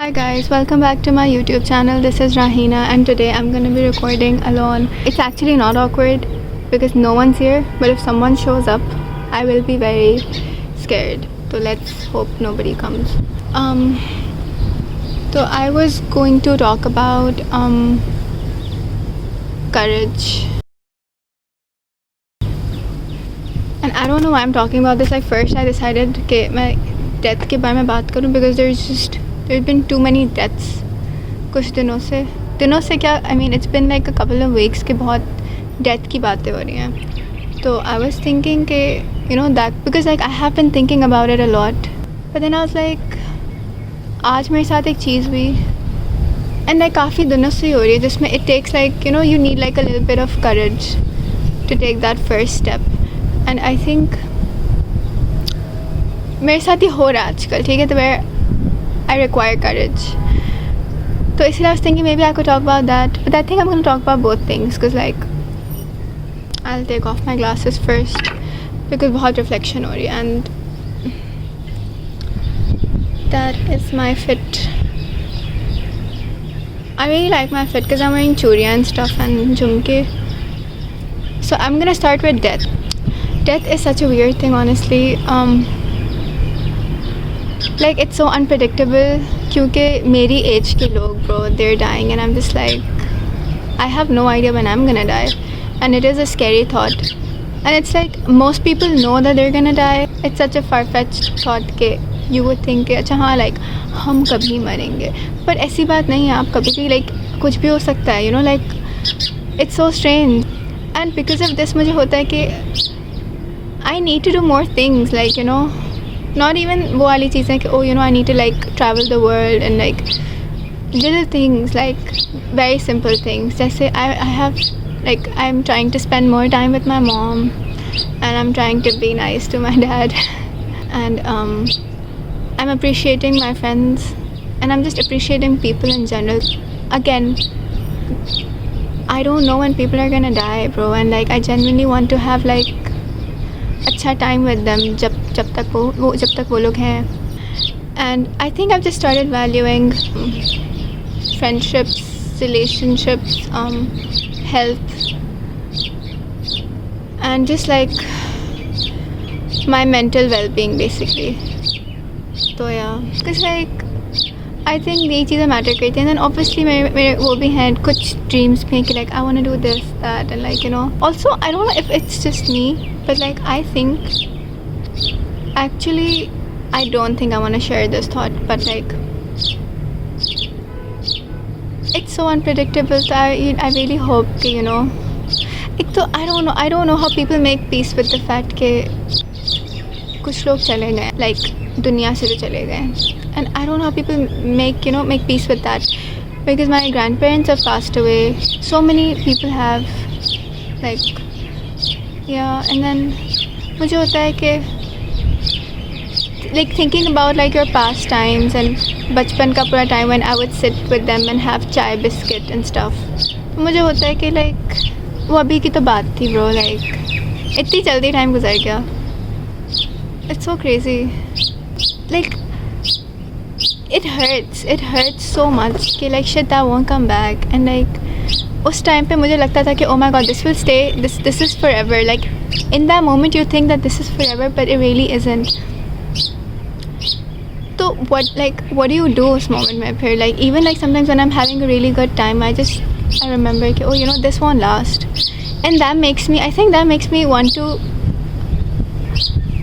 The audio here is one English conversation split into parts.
Hi guys, welcome back to my YouTube channel. This is Rahina and today I'm gonna be recording alone. It's actually not awkward because no one's here, but if someone shows up, I will be very scared. So let's hope nobody comes. So I was going to talk about courage. And I don't know why I'm talking about this. Like first I decided कि मैं death के बारे में बात करूँ because there's been too many deaths कुछ दिनों से क्या I mean it's been like a couple of weeks कि बहुत death की बातें हो रही हैं. तो I was thinking कि you know that because like I have been thinking about it a lot, but then I was like आज मेरे साथ एक चीज़ हुई and like काफ़ी दिनों से ही हो रही है जिसमें it takes like you know you need like a little bit of courage to take that first step. And I think मेरे साथ ही हो रहा है आजकल, ठीक है, तो I require courage. So इसलिए I was thinking maybe I could talk about that, but I think I'm going to talk about both things because like I'll take off my glasses first because बहुत reflection हो रही है and that is my fit. I really like my fit because I'm wearing churiya and stuff and jhumke. So I'm gonna start with death. Death is such a weird thing, honestly. Like it's so unpredictable क्योंकि मेरी age के लोग bro they're dying and I'm just like I have no idea when I'm gonna die and it is a scary thought and it's like most people know that they're gonna die. It's such a far-fetched thought कि you would think कि अच्छा हाँ like हम कभी मरेंगे, but ऐसी बात नहीं है. आप कभी भी like कुछ भी हो सकता है, you know, like it's so strange. And because of this मुझे होता है कि I need to do more things, like you know, not even वो वाली चीज़ें कि oh you know I need to like travel the world and like little things like very simple things. जैसे I have like I'm trying to spend more time with my mom and I'm trying to be nice to my dad and I'm appreciating my friends and I'm just appreciating people in general. Again, I don't know when people are gonna die bro and like I genuinely want to have like अच्छा time with them जब तक वो लोग हैं. And I think I've just started valuing friendships, relationships, health and just like my mental well-being basically. तो yeah, because like I think यही चीज़ें matter करती हैं. And then obviously मेरे वो भी हैं कुछ dreams भी हैं कि like I want to do this, that and like you know. Also I don't know if it's just me, but like I think actually I don't think I want to share this thought, but like it's so unpredictable. So I really hope कि you know एक तो I don't know how people make peace with the fact कि कुछ लोग चले गए like दुनिया से भी चले गए. And I don't know how people make peace with that because my grandparents have passed away. So many people have like yeah, and then मुझे होता है कि like thinking about like your past times and बचपन का पूरा time when I would sit with them and have chai biscuit and stuff. तो मुझे होता है कि like वो अभी की तो बात थी bro, like इतनी जल्दी time गुजर गया. It's so crazy. Like it hurts so much कि like shit that won't come back and like उस टाइम पे मुझे लगता था कि oh my god this will stay, this is forever. Like in that moment you think that this is forever but it really isn't. So what do you do उस moment में फिर like even like sometimes when I'm having a really good time I remember कि oh you know this won't last and that makes me want to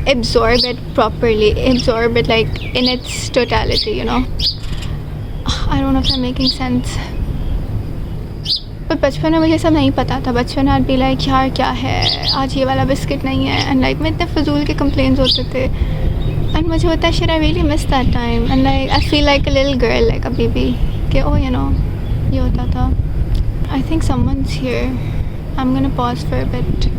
absorb it properly, absorb it like in its totality, you know. I don't know if I'm making sense. पर बचपन में मुझे सब नहीं पता था. बचपन में I'd be like यार क्या है आज ये वाला बिस्किट नहीं है and like मैं इतने फजूल के complaints होते थे and मुझे होता है shit I really miss that time and like I feel like a little girl like अभी भी कि oh you know ये होता था. I think someone's here. I'm gonna pause for a bit.